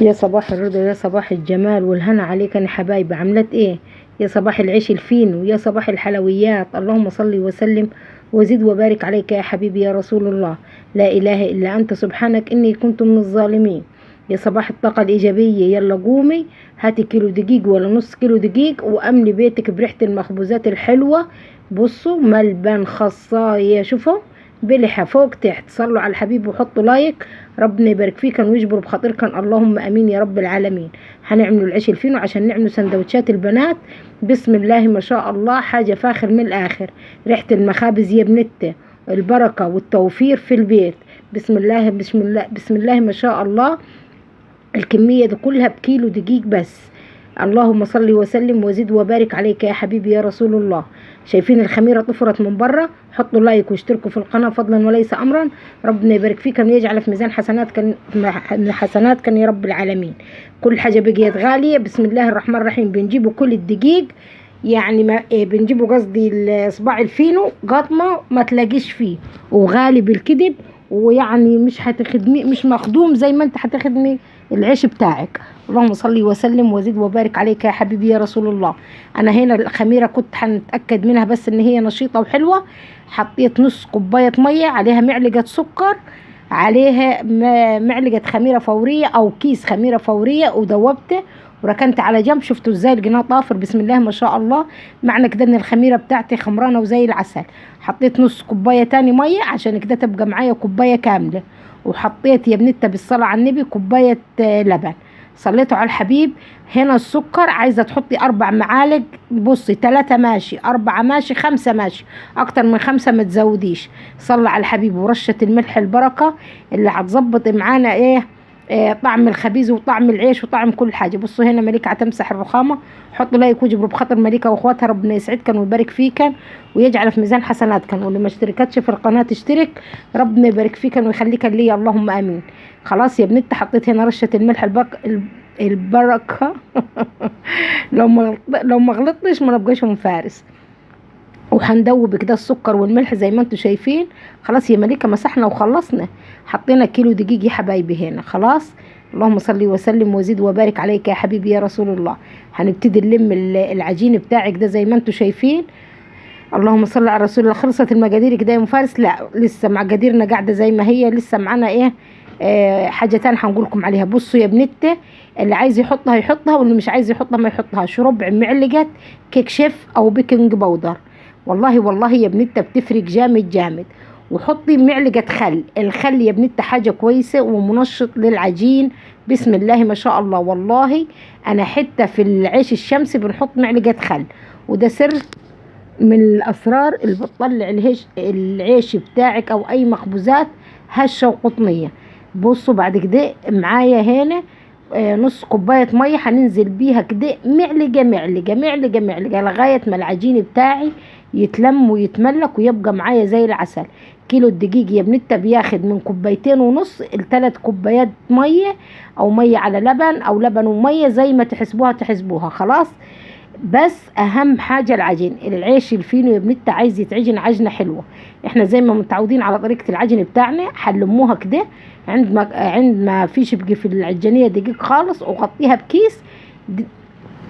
يا صباح الرضا، يا صباح الجمال والهنا عليك يا حبايبي. عملت ايه؟ يا صباح العيش الفينو، يا صباح الحلويات. اللهم صل وسلم وزد وبارك عليك يا حبيبي يا رسول الله. لا اله الا انت سبحانك اني كنت من الظالمين. يا صباح الطاقة الإيجابية. يلا قومي هاتي كيلو دقيق ولا نص كيلو دقيق وأملي بيتك بريحة المخبوزات الحلوة. بصوا ملبن خاصاية، شوفوا بلحة فوق تحت. صلوا على الحبيب وحطوا لايك. ربنا يبارك فيكن ويجبر بخاطركن، اللهم امين يا رب العالمين. هنعملوا العيش الفينو عشان نعملوا سندوتشات البنات. بسم الله ما شاء الله، حاجة فاخر من الآخر. ريحة المخابز يا بنتي، البركة والتوفير في البيت. بسم الله بسم الله بسم الله ما شاء الله. الكمية دي كلها بكيلو دقيق بس. اللهم صل وسلم وزد وبارك عليك يا حبيبي يا رسول الله. شايفين الخميرة طفرت من بره؟ حطوا لايك واشتركوا في القناة فضلا وليس أمرا. ربنا يبارك فيكم ويجعل في ميزان حسناتكم يا رب العالمين. كل حاجة بقيت غالية. بسم الله الرحمن الرحيم. بنجيبوا كل الدقيق، يعني ما بنجيبوا قصدي صباع الفينو قطمة ما تلاقيش فيه، وغالي بالكذب، ويعني مش هتخدمي، مش مخدوم زي ما انت هتخدمي العيش بتاعك. اللهم صل وسلم وزد وبارك عليك يا حبيبي يا رسول الله. انا هنا الخميره كنت هنتاكد منها بس ان هي نشيطه وحلوه. حطيت نص كوبايه ميه، عليها معلقه سكر، عليها معلقه خميره فوريه او كيس خميره فوريه، ودوبته وركنت على جنب. شفتوا ازاي الجناه طافر؟ بسم الله ما شاء الله. معنى كده ان الخميره بتاعتي خمرانه وزي العسل. حطيت نص كوبايه تاني ميه عشان كده تبقى معايا كوبايه كامله. وحطيت يا بنتها بالصلاه على النبي كوبايه لبن. صليتوا على الحبيب. هنا السكر عايزه تحطي 4 معالق. بصي 3 ماشي، 4 ماشي، 5 ماشي، اكتر من 5 ما تزوديش. صلى على الحبيب. ورشه الملح البركه اللي هتظبط معانا طعم الخبيز وطعم العيش وطعم كل حاجه. بصوا هنا مليكه هتمسح الرخامه. حطوا لايك وجبروا بخاطر مليكه واخواتها. ربنا يسعدكم ويبارك فيكم ويجعل في ميزان حسناتكم. واللي ما اشتركتش في القناه تشترك. ربنا يبارك فيكم ويخليكم لي، اللهم امين. خلاص يا بنت، حطيت هنا رشه الملح البركه لو ما غلطتش ما نبقاش من فارس. وهندوب كده السكر والملح زي ما انتم شايفين. خلاص يا مليكه مسحنا وخلصنا. حطينا كيلو دقيق يا حبايبي هنا. خلاص. اللهم صل وسلم وزد وبارك عليك يا حبيبي يا رسول الله. هنبتدي نلم العجين بتاعك ده زي ما انتم شايفين. اللهم صل على رسول الله. خلصت المقادير كده يا مفارس؟ لا لسه مقاديرنا قاعده زي ما هي. لسه معانا حاجه تانية هنقولكم عليها. بصوا يا بنتي، اللي عايز يحطها يحطها واللي مش عايز يحطها ما يحطهاش. ربع معلقه كيك شيف او بيكنج باودر. والله يا بنتي بتفرق جامد جامد. وحطي معلقه خل. الخل يا بنتي حاجه كويسه ومنشط للعجين. بسم الله ما شاء الله. والله انا حتى في العيش الشمسي بنحط معلقه خل، وده سر من الاسرار اللي بتطلع العيش بتاعك او اي مخبوزات هشه وقطنيه. بصوا بعد كده معايا هنا نص كوبايه ميه هننزل بيها كده معلقه معلقه معلقه معلقه لغايه ما العجين بتاعي يتلم ويتملك ويبقى معايا زي العسل. كيلو الدقيق يا بنتها بياخد من 2.5 ل3 كوبايات ميه، او ميه على لبن او لبن وميه زي ما تحسبوها. خلاص. بس اهم حاجه العجين. العيش الفينو يا بنتي عايز يتعجن عجنه حلوه. احنا زي ما متعودين على طريقه العجن بتاعنا هنلموها كده. عندما فيش بقي في العجانيه دقيق خالص، وغطيها بكيس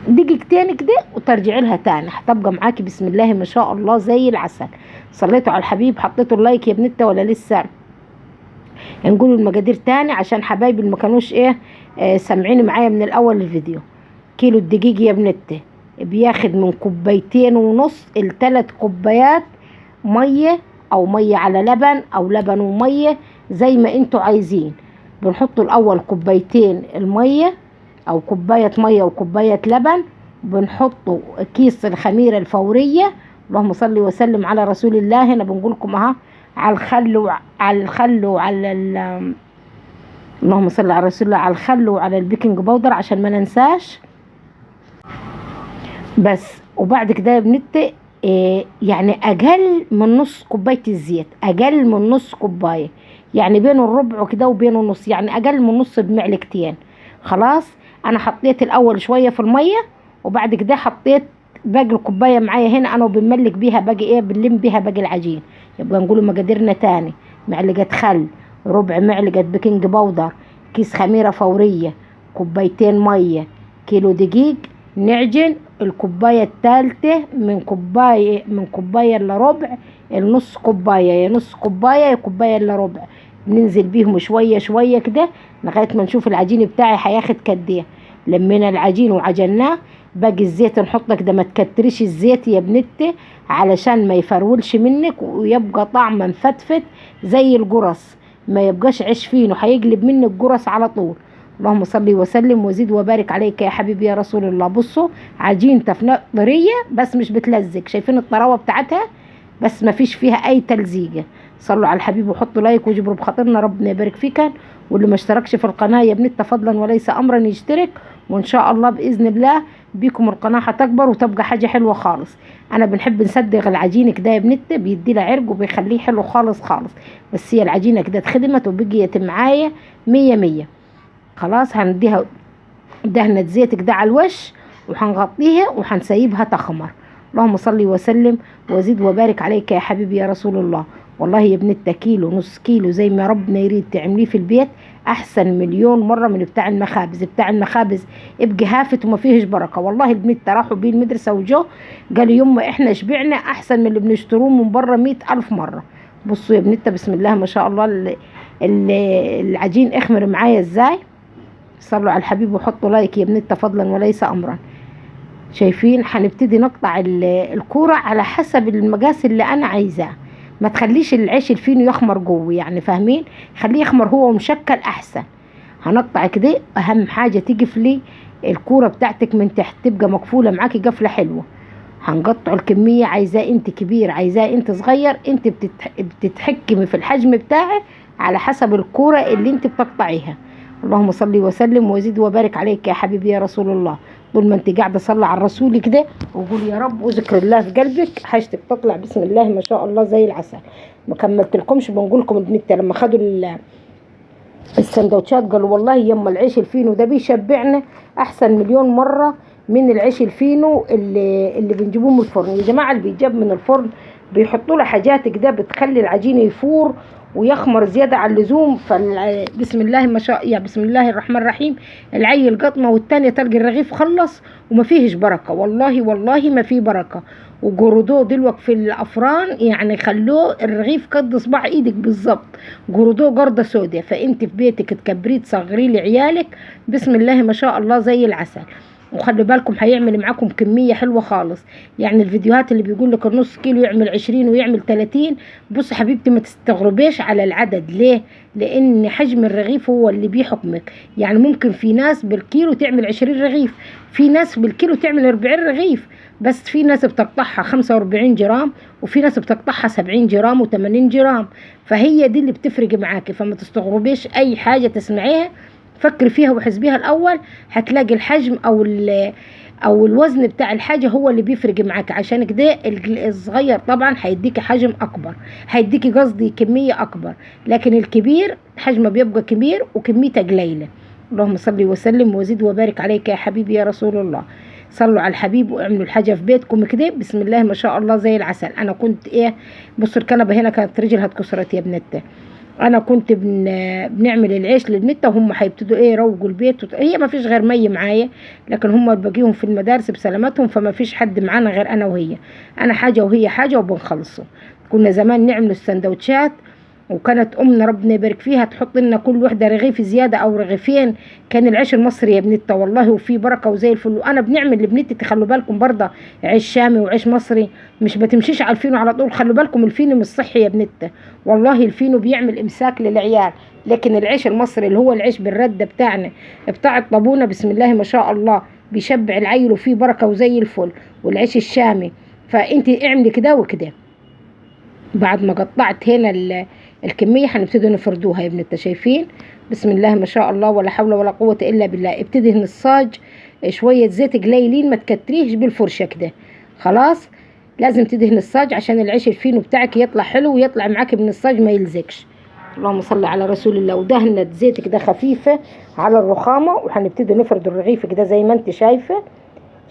دقيقتين كده وترجعي لها تاني، هتبقى معاكي بسم الله ما شاء الله زي العسل. صليتوا على الحبيب؟ حطيتوا اللايك يا بنتي ولا لسه؟ نقولوا المقادير تاني عشان حبايبي اللي ما كانوش سامعين معايا من الاول الفيديو. كيلو الدقيق يا بنتي بياخد من 2.5 ل3 كوبايات ميه، او ميه على لبن او لبن وميه زي ما انتوا عايزين. بنحط الاول 2 الميه او كوبايه ميه وكوبايه لبن. بنحطوا كيس الخميره الفوريه. اللهم صل وسلم على رسول الله. هنا بنقول لكم على الخل وعلى اللهم صل على رسول الله، على الخل وعلى البيكنج باودر عشان ما ننساش. بس وبعد كده يا بنتي يعني اقل من نص كوبايه الزيت، اقل من نص كوبايه، يعني بين الربع كده وبين النص، يعني اقل من نص بمعلقتين. خلاص. انا حطيت الاول شويه في الميه، وبعد كده حطيت باقي الكوبايه معايا هنا انا وبنملك بيها باقي بنلم بيها باقي العجين. يبقى نقول مقاديرنا تاني. معلقه خل، ربع معلقه بيكنج باودر، كيس خميره فوريه، كوبايتين مية، كيلو دقيق. نعجن الكوباية الثالثة من كوباية الا ربع، النص كوباية يا نص كوباية يا كوباية الا ربع. ننزل بيهم شوية شوية كده لغاية ما نشوف العجين بتاعي هياخد قد ايه. لمينا العجين وعجناه، باقي الزيت نحط كده، ما تكتريش الزيت يا بنتي علشان ما يفرولش منك ويبقى طعم مفتفت زي الجرس، ما يبقاش عيش فينو هيقلب منك جرس على طول. اللهم صل وسلم وزد وبارك عليك يا حبيبي يا رسول الله. بصوا عجينة طرية بس مش بتلزق، شايفين الطراوة بتاعتها بس ما فيش فيها اي تلزيقة. صلوا على الحبيب وحطوا لايك وجبروا بخاطرنا، ربنا يبارك فيك. واللي ما اشتركش في القناة يا بنت فضلا وليس امرا يشترك، وان شاء الله باذن الله بيكم القناة هتكبر وتبقى حاجة حلوة خالص. انا بنحب نصدق العجينة كده يا بنت، بيدي لها عرق وبيخليه حلو خالص خالص. بس هي العجينة كده اتخدمت وبقيت معايا مية مية. خلاص هنديها دهنة زيت كده على الوش وهنغطيها وهنسيبها تخمر. اللهم صل وسلم وزد وبارك عليك يا حبيبي يا رسول الله. والله يا بنت كيلو نص كيلو زي ما ربنا يريد تعمليه في البيت احسن مليون مرة من بتاع المخابز. بتاع المخابز ابقى هافت وما فيهش بركة. والله البنت راحوا بيه المدرسة وجو قالوا يما احنا شبعنا احسن من اللي بنشتروه من بره 100,000 مرة. بصوا يا بنت بسم الله ما شاء الله العجين اخمر معايا ازاي. صلوا على الحبيب وحطوا لايك يا بنت فضلا وليس امرا. شايفين هنبتدي نقطع الكورة على حسب المقاس اللي انا عايزاه. ما تخليش العيش الفينو يخمر جوه، يعني فاهمين، خليه يخمر هو مشكل احسن. هنقطع كده، اهم حاجة تقف لي الكورة بتاعتك من تحت تبقى مقفولة معاكي قفلة حلوة. هنقطع الكمية، عايزاه انت كبير عايزاه انت صغير، انت بتتحكمي في الحجم بتاعه على حسب الكورة اللي انت بتقطعيها. اللهم صل وسلم وزد وبارك عليك يا حبيبي يا رسول الله. طول ما انت قاعده صلي على الرسول كده وقول يا رب وذكر الله في قلبك حاجتك تطلع بسم الله ما شاء الله زي العسل. ما كملتلكمش بنقول لكم البنت لما خدوا السندوتشات قالوا والله يما العيش الفينو ده بيشبعنا احسن مليون مره من العيش الفينو اللي بنجيبوه من الفرن. يا جماعه اللي بيجاب من الفرن بيحطوا له حاجات كده بتخلي العجين يفور ويخمر زياده عن اللزوم. بسم الله ما شاء يعني بسم الله الرحمن الرحيم العيل قطمه والتانيه تلقي الرغيف خلص وما فيهش بركه. والله والله ما فيه بركه. وجردوه دلوقتي في الافران يعني خلوه الرغيف قد صباع ايدك بالظبط، جردوه جرده سودة. فانت في بيتك تكبريه تصغريه لعيالك بسم الله ما شاء الله زي العسل. وخلي بالكم هيعمل معاكم كمية حلوة خالص. يعني الفيديوهات اللي بيقول لك النص كيلو يعمل 20 ويعمل 30، بص حبيبتي ما تستغربيش على العدد. ليه؟ لان حجم الرغيف هو اللي بيحكمك. يعني ممكن في ناس بالكيلو تعمل 20 رغيف، في ناس بالكيلو تعمل 40 رغيف، بس في ناس بتقطعها 45 جرام وفي ناس بتقطعها 70 جرام و80 جرام. فهي دي اللي بتفرق معاكي. فما تستغربيش اي حاجة تسمعيها فكر فيها وحسبيها الاول، هتلاقي الحجم او الوزن بتاع الحاجه هو اللي بيفرق معاك. عشان كده الصغير طبعا هيديكي حجم اكبر، هيديكي قصدي كميه اكبر، لكن الكبير حجمه بيبقى كبير وكميته قليله. اللهم صل وسلم وزد وبارك عليك يا حبيبي يا رسول الله. صلوا على الحبيب واعملوا الحاجه في بيتكم كده بسم الله ما شاء الله زي العسل. انا كنت بصوا الكنبه هنا كانت رجلها اتكسرت يا بنتي. انا كنت بنعمل العيش للمتة وهم هيبتدوا يروجوا البيت هي ما فيش غير مي معايا، لكن هم باقيهم في المدارس بسلامتهم فما فيش حد معانا غير انا وهي. انا حاجة وهي حاجة وبنخلصه. كنا زمان نعمل السندوتشات وكانت امنا ربنا يبارك فيها تحط لنا كل وحده رغيف زياده او رغيفين. كان العيش المصري يا بنتي والله وفيه بركه وزي الفل. وانا بنعمل لبنتي تخلوا بالكم برضه عيش شامي وعيش مصري، مش بتمشيش على الفينو على طول. خلوا بالكم الفينو مش صحي يا بنتي، والله الفينو بيعمل امساك للعيال. لكن العيش المصري اللي هو العيش بالرده بتاعنا بتاع الطابونه بسم الله ما شاء الله بيشبع العيل وفيه بركه وزي الفل. والعيش الشامي فانت اعملي كده وكده. بعد ما قطعت هنا الكمية هنبتدي نفردوها يا بنت. شايفين بسم الله ما شاء الله ولا حول ولا قوة الا بالله. ابتدي نصاج شوية زيت قليلين ما تكتريش بالفرشة كده. خلاص لازم تدهن الصاج عشان العيش الفينو بتاعك يطلع حلو ويطلع معاك من الصاج ما يلزقش. اللهم صل على رسول الله. ودهنة زيت كده خفيفة على الرخامة وهنبتدي نفرد الرغيف كده زي ما انت شايفة.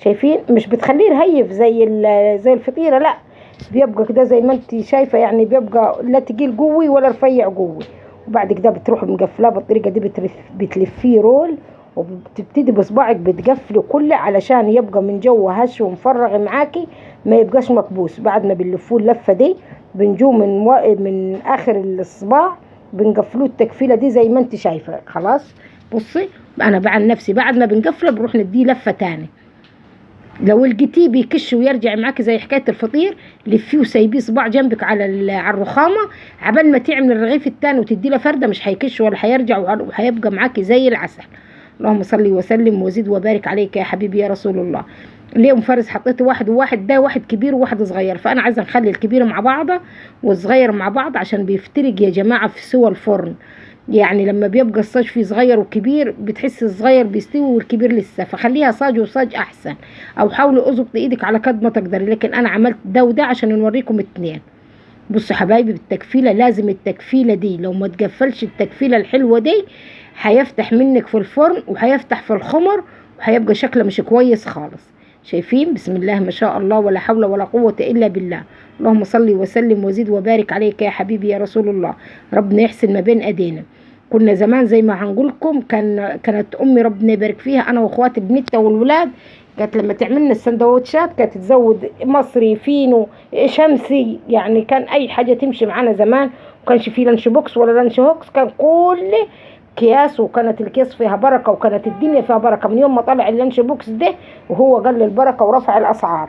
شايفين مش بتخليه رهيف زي الفطيرة، لا بيبقى كده زي ما انت شايفه. يعني بيبقى لا تقيل قوي ولا رفيع قوي. وبعد كده بتروح مقفلاه بالطريقه دي بتلفيه رول وبتبتدي بصباعك بتقفلي كله علشان يبقى من جوه هش ومفرغ معاكي، ما يبقاش مكبوس. بعد ما بنلفوه اللفه دي بنجو من اخر الصباع بنقفلوه التكفيله دي زي ما انت شايفه. خلاص بصي انا بعد نفسي بعد ما بنقفله بنروح نديه لفه تاني. لو لقيتيه بيكش ويرجع معاك زي حكايه الفطير، لفيه وسيبيه صباع جنبك على الرخامه، عبال ما تعمل الرغيف التاني وتدي له فرده مش هيكش ولا هيرجع وهيبقى معاكي زي العسل. اللهم صل وسلم وزد وبارك عليك يا حبيبي يا رسول الله. ليه مفرز حطيت واحد وواحد، ده واحد كبير وواحد صغير، فانا عايزه نخلي الكبير مع بعضه والصغير مع بعض عشان بيفترق يا جماعه في سوى الفرن. يعني لما بيبقى الصاج فيه صغير وكبير بتحس الصغير بيستوي والكبير لسه، فخليها صاج وصاج احسن، او حاولي اظبط ايدك على قد ما تقدري. لكن انا عملت ده وده عشان نوريكم اتنين. بصوا حبايبي بالتكفيله، لازم التكفيله دي لو ما تقفلش التكفيله الحلوه دي هيفتح منك في الفرن وهيفتح في الخمر وهيبقى شكله مش كويس خالص. شايفين؟ بسم الله ما شاء الله ولا حول ولا قوة إلا بالله. اللهم صل وسلم وزد وبارك عليك يا حبيبي يا رسول الله. ربنا يحسن ما بين أيدينا. كنا زمان زي ما هنقولكم كانت أمي ربنا يبارك فيها أنا وأخواتي بنتها والولاد، كانت لما تعملنا السندوتشات كانت تزود مصري فينو شمسي، يعني كان أي حاجة تمشي معانا زمان. وكانش فيه لانش بوكس ولا لانش هوكس، كان كل اكياس، وكانت الكيس فيها بركه وكانت الدنيا فيها بركه. من يوم ما طلع اللانش بوكس ده وهو قل البركه ورفع الاسعار.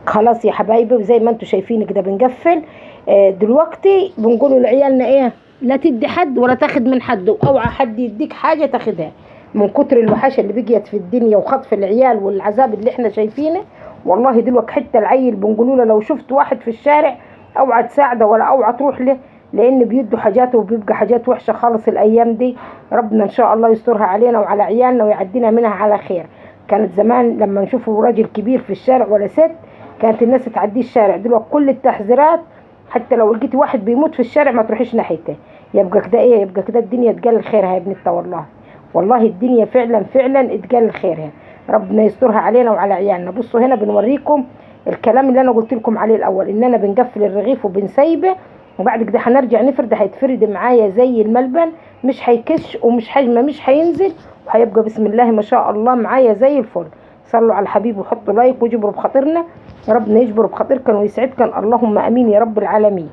خلاص يا حبايبي وزي ما انتم شايفين كده بنقفل. دلوقتي بنقولوا لعيالنا ايه؟ لا تدي حد ولا تاخد من حد، واوعى حد يديك حاجه تاخدها. من كتر الوحشه اللي بقيت في الدنيا وخطف العيال والعذاب اللي احنا شايفينه، والله دلوقتي حتى العيل بنقولوا له لو شفت واحد في الشارع اوعى تساعده ولا اوعى تروح له، لان بيدوا حاجات وبيبقى حاجات وحشه خالص الايام دي. ربنا ان شاء الله يسترها علينا وعلى عيالنا ويعدينا منها على خير. كانت زمان لما نشوفوا راجل كبير في الشارع ولا ست كانت الناس تعدي الشارع. دلوقتي كل التحذيرات، حتى لو لقيتي واحد بيموت في الشارع ما تروحيش ناحيته. يبقى كده ايه؟ يبقى كده الدنيا تقل خيرها يا بنتها. والله الدنيا فعلا اتقل خيرها. ربنا يسترها علينا وعلى عيالنا. بصوا هنا بنوريكم الكلام اللي انا قلت لكم عليه الاول، اننا بنقفل الرغيف وبنسيبه، وبعد كده هنرجع نفرد. هيتفرد معايا زي الملبن، مش هيكش ومش حجمه مش هينزل، وهيبقى بسم الله ما شاء الله معايا زي الفل. صلوا على الحبيب وحطوا لايك وجبروا بخاطرنا. ربنا يجبر بخاطركم ويسعدكم، اللهم امين يا رب العالمين.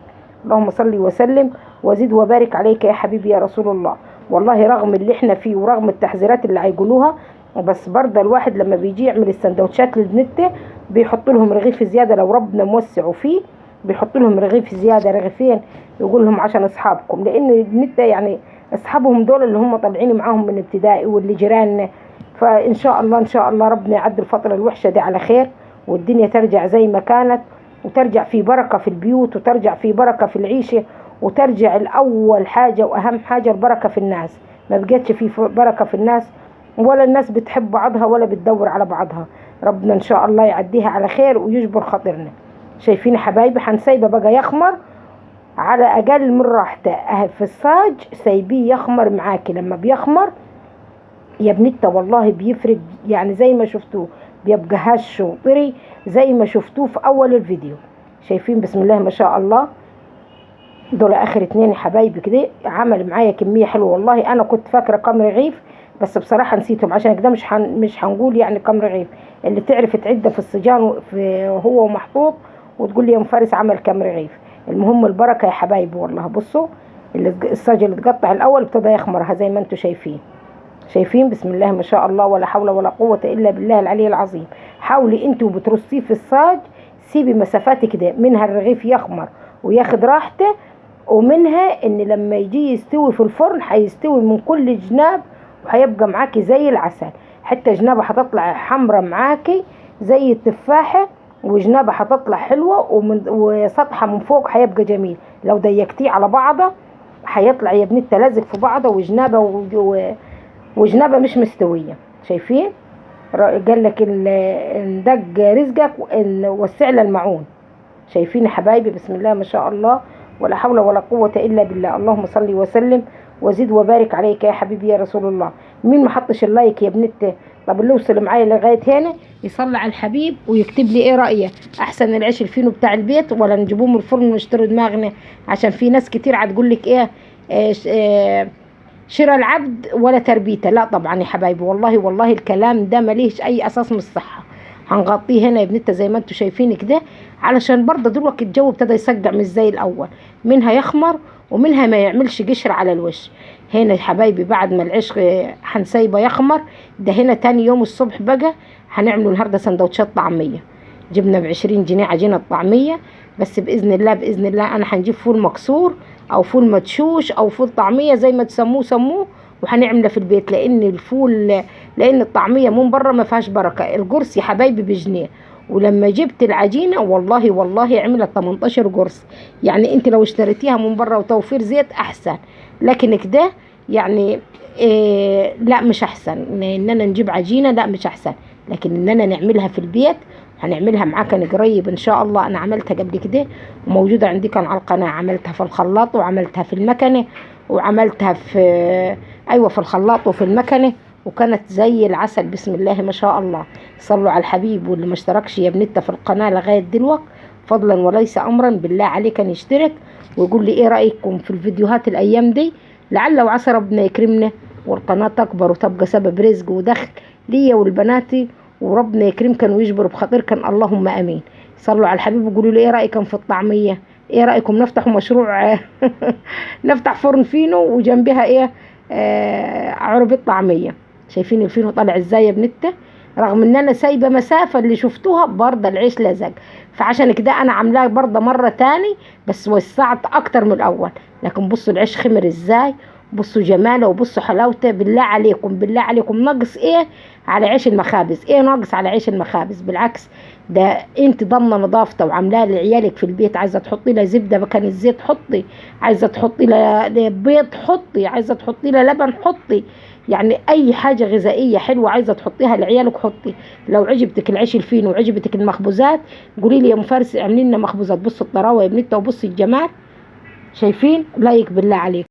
اللهم صل وسلم وزد وبارك عليك يا حبيبي يا رسول الله. والله رغم اللي احنا فيه ورغم التحذيرات اللي هيقولوها، بس برضه الواحد لما بيجي يعمل السندوتشات للبنت بيحط لهم رغيف زياده لو ربنا موسعوا فيه، بيحط لهم رغيف زياده رغيفين، يقول لهم عشان اصحابكم، لان البنت يعني اصحابهم دول اللي هم طالعين معاهم من ابتدائي واللي جيراننا. فان شاء الله ربنا يعدي الفتره الوحشه دي على خير، والدنيا ترجع زي ما كانت، وترجع في بركه في البيوت، وترجع في بركه في العيشه، وترجع الأول حاجة وأهم حاجة البركة في الناس. ما بقتش في بركة في الناس، ولا الناس بتحب بعضها ولا بتدور على بعضها. ربنا إن شاء الله يعديها على خير ويجبر خاطرنا. شايفين حبايبي؟ هنسيبه بقى يخمر على أقل من راحته في الصاج، سايبيه يخمر معاكي. لما بيخمر يا بنتها والله بيفرق، يعني زي ما شفتوه بيبقى هش وطري زي ما شفتوه في أول الفيديو. شايفين؟ بسم الله ما شاء الله. دول اخر اتنين يا حبايبي كده عمل معايا كميه حلوه. والله انا كنت فاكره كام رغيف، بس بصراحه نسيتهم، عشان كده مش هنقول يعني كام رغيف. اللي تعرف تعده في الصجان هو محطوط وتقول لي يا مفارس عمل كام رغيف. المهم البركه يا حبايبي. والله بصوا الصاج اللي اتقطع الاول ابتدى يخمرها زي ما انتم شايفين. بسم الله ما شاء الله ولا حول ولا قوه الا بالله العلي العظيم. حاولي انت وبترصيه في الصاج سيبي مسافات كده منها الرغيف يخمر وياخد راحته، ومنها ان لما يجي يستوي في الفرن هيستوي من كل جناب وهيبقى معاكي زي العسل. حتى جنابه هتطلع حمرة معاكي زي التفاحة، وجنابه هتطلع حلوة، وسطحها من فوق هيبقى جميل. لو ضيقتيه على بعضه هيطلع يا بنت لازق في بعضه، وجنابه مش مستوية. شايفين؟ قال لك ندق رزقك وسع له المعون. شايفين يا حبايبي؟ بسم الله ما شاء الله ولا حول ولا قوة إلا بالله. اللهم صل وسلم وزد وبارك عليك يا حبيبي يا رسول الله. مين ما حطش اللايك يا بنت؟ طب اللي وصل معايا لغاية هنا يصلي على الحبيب ويكتب لي ايه رأيه، احسن العيش الفينو بتاع البيت ولا نجيبوه من الفرن ونشتري دماغنا؟ عشان في ناس كتير هتقول لك ايه شراء العبد ولا تربيته، لا طبعا يا حبايبي، والله والله الكلام ده مليش اي اساس من الصحه. هنغطيه هنا يا بنتي زي ما انتوا شايفين كده، علشان برضه دلوقتي الجو ابتدى يصقع مش زي الاول، منها يخمر ومنها ما يعملش قشر على الوش. هنا يا حبايبي بعد ما العيش هنسيبه يخمر، ده هنا تاني يوم الصبح بقى هنعمله النهارده سندوتشات طعميه. جبنا ب20 جنيه عجينه طعميه، بس باذن الله باذن الله انا هنجيب فول مكسور او فول مدشوش او فول طعميه زي ما تسموه سموه، وهنعمله في البيت، لان الطعميه من بره ما فيهاش بركه. القرص يا حبايبي بجنيه، ولما جبت العجينه والله والله عملت 18 قرص. يعني انت لو اشتريتيها من بره وتوفير زيت احسن، لكن كده يعني لا مش احسن اننا نجيب عجينه، لا مش احسن، لكن اننا نعملها في البيت. هنعملها معاك قريب ان شاء الله. انا عملتها قبل كده وموجوده عندي كان على القناه، عملتها في الخلاط وعملتها في المكنه وعملتها في ايوه في الخلاط وفي المكنه، وكانت زي العسل بسم الله ما شاء الله. صلوا على الحبيب، واللي ما اشتركش يا بنته في القناه لغايه دلوقتي فضلا وليس امرا بالله عليك ان يشترك ويقول لي ايه رايكم في الفيديوهات الايام دي، لعل وعسى ربنا يكرمنا والقناه تكبر وتبقى سبب رزق ودخل ليا ولبناتي، وربنا يكرمكم ويجبر بخاطركم اللهم امين. صلوا على الحبيب وقولوا لي ايه رايكم في الطعميه، ايه رايكم نفتح مشروع نفتح فرن فينو وجنبها ايه عربية طعميه. شايفين الفينو طالع ازاي يا بنته، رغم ان انا سايبه مسافه اللي شفتوها برضه العيش لزق، فعشان كده انا عاملاه برضه مره تاني بس وسعت اكتر من الاول. لكن بصوا العيش خمر ازاي، بصوا جماله وبصوا حلاوته. بالله عليكم بالله عليكم ناقص ايه على عيش المخابز؟ ايه ناقص على عيش المخابز؟ بالعكس ده انت ضامنه نظافته وعاملاه لعيالك في البيت. عايزه تحطي لها زبده مكان الزيت حطي، عايزه تحطي لها بيض حطي، عايزه تحطي لها لبن حطي، يعني اي حاجه غذائيه حلوه عايزه تحطيها لعيالك حطي. لو عجبتك العيش الفينو وعجبتك المخبوزات قولي لي يا مفارس اعملي لنا مخبوزات. بصوا الطراوه يا بنتها وبصوا الجمال، شايفين؟ لايك بالله عليك.